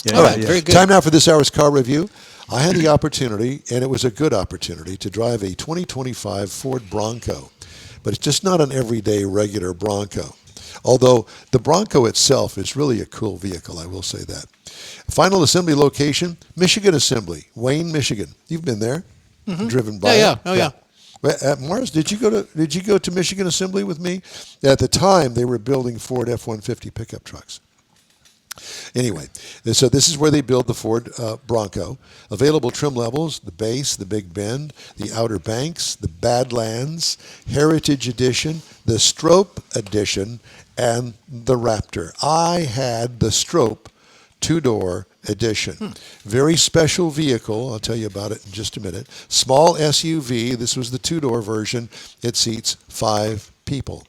Okay. All right, Very good. time now for this hour's car review. I had the opportunity, and it was a good opportunity, to drive a 2025 Ford Bronco. But it's just not an everyday regular Bronco. Although the Bronco itself is really a cool vehicle, I will say that. Final assembly location, Michigan Assembly, Wayne, Michigan. You've been there, driven by. Yeah. Oh, yeah. Mars, did you go to Michigan Assembly with me? At the time, they were building Ford F-150 pickup trucks. Anyway, so this is where they build the Ford Bronco. Available trim levels: the base, the Big Bend, the Outer Banks, the Badlands, Heritage Edition, the Stroppe Edition, and the Raptor. I had the Stroppe two-door edition. Very special vehicle. I'll tell you about it in just a minute. Small SUV. This was the two-door version. It seats 5 people.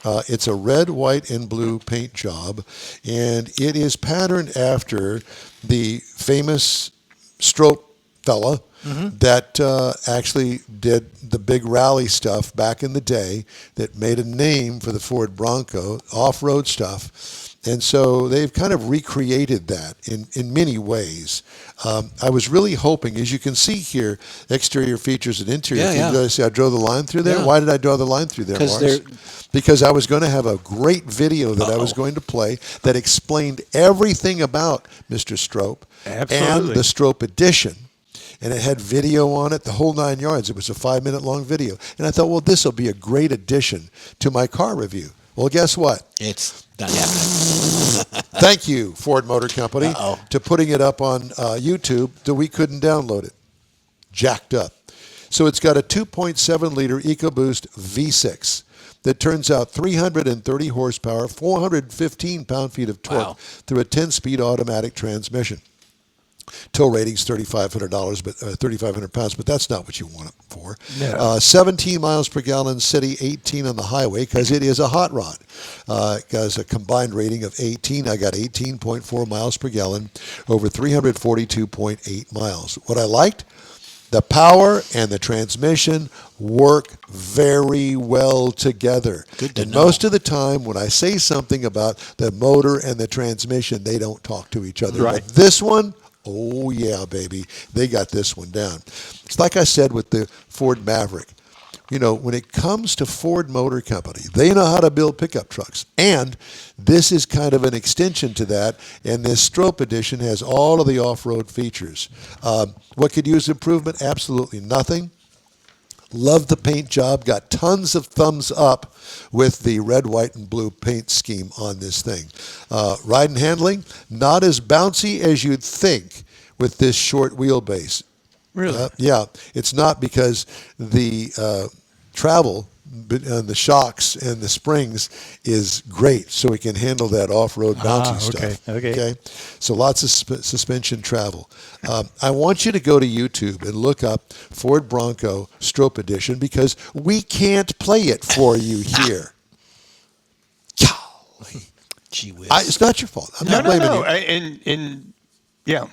It's a red, white, and blue paint job, and it is patterned after the famous Stroppe fella that actually did the big rally stuff back in the day that made a name for the Ford Bronco, off-road stuff. And so they've kind of recreated that in many ways. I was really hoping, as you can see here, exterior features and interior features. Did I say I drew the line through there? Yeah. Why did I draw the line through there, Mars? Because I was going to have a great video that I was going to play that explained everything about Mr. Stroppe and the Stroppe Edition. And it had video on it, the whole 9 yards. It was a 5-minute long video. And I thought, well, this will be a great addition to my car review. Well, guess what? It's not happening. Thank you, Ford Motor Company, to putting it up on YouTube that we couldn't download it. Jacked up. So it's got a 2.7-liter EcoBoost V6 that turns out 330 horsepower, 415 pound-feet of torque through a 10-speed automatic transmission. Tow rating's $3,500, but 3,500 pounds, but that's not what you want it for. No. 17 miles per gallon city, 18 on the highway, because it is a hot rod. It has a combined rating of 18. I got 18.4 miles per gallon over 342.8 miles. What I liked, the power and the transmission work very well together. Good to and know. Most of the time, when I say something about the motor and the transmission, they don't talk to each other. Right. But this one, oh yeah, baby, they got this one down. It's like I said with the Ford Maverick. You know, when it comes to Ford Motor Company, they know how to build pickup trucks. And this is kind of an extension to that. And this Stroppe Edition has all of the off-road features. What could use improvement? Absolutely nothing. Love the paint job. Got tons of thumbs up with the red, white, and blue paint scheme on this thing. Ride and handling, not as bouncy as you'd think with this short wheelbase. Really? Yeah, it's not, because the travel and the shocks and the springs is great, so we can handle that off-road bouncy stuff. Okay. So lots of suspension travel. I want you to go to YouTube and look up Ford Bronco Stroppe Edition, because we can't play it for you here. Golly. Gee whiz. It's not your fault. I'm not blaming you. Yeah.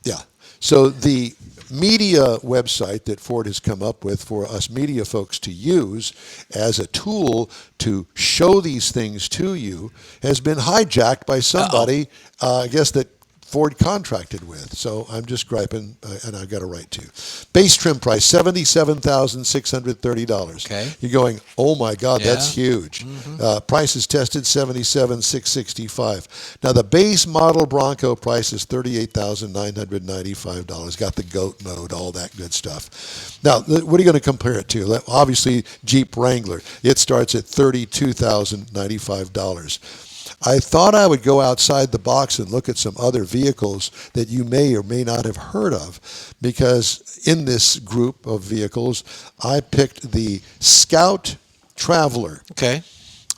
Yeah. So the media website that Ford has come up with for us media folks to use as a tool to show these things to you has been hijacked by somebody, I guess, that Ford contracted with. So I'm just griping, and I've got a right to. Base trim price, $77,630. Okay. You're going, oh my God, that's Yeah. huge. Price is tested, $77,665. Now the base model Bronco price is $38,995. Got the GO.A.T mode, all that good stuff. Now, what are you going to compare it to? Obviously, Jeep Wrangler. It starts at $32,095. I thought I would go outside the box and look at some other vehicles that you may or may not have heard of, because in this group of vehicles, I picked the Scout Traveler. Okay.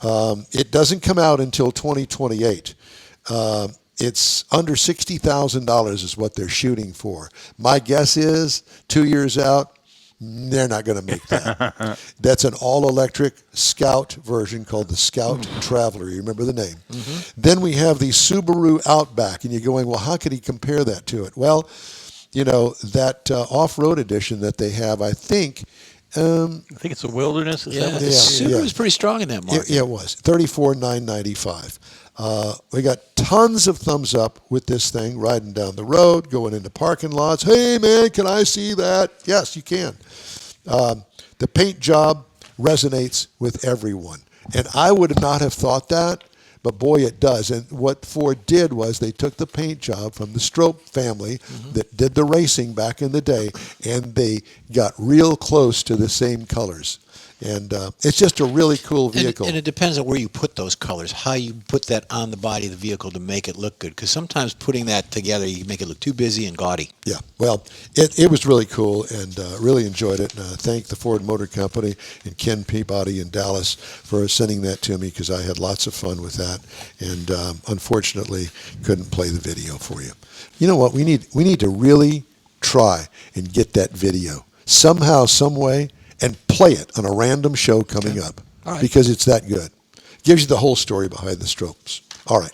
It doesn't come out until 2028. It's under $60,000 is what they're shooting for. My guess is 2 years out, they're not going to make that. That's an all-electric Scout version called the Scout Traveler. You remember the name. Then we have the Subaru Outback, and you're going, well, how could he compare that to it? Well, you know, that off-road edition that they have, I think, I think it's a Wilderness. Is that Yeah, what the it is? Subaru yeah. was pretty strong in that market. It was $34,995. We got tons of thumbs up with this thing, riding down the road, going into parking lots. Hey, man, can I see that? Yes, you can. The paint job resonates with everyone. And I would not have thought that, but boy, it does. And what Ford did was they took the paint job from the Stroppe family that did the racing back in the day, and they got real close to the same colors. And it's just a really cool vehicle. And it depends on where you put those colors, how you put that on the body of the vehicle to make it look good. Because sometimes putting that together, you make it look too busy and gaudy. Yeah, well, it was really cool, and really enjoyed it. And thank the Ford Motor Company and Ken Peabody in Dallas for sending that to me, because I had lots of fun with that, and unfortunately couldn't play the video for you. You know what? We need to really try and get that video somehow, some way, and play it on a random show coming up, All right. because it's that good. Gives you the whole story behind the Stroppes. All right.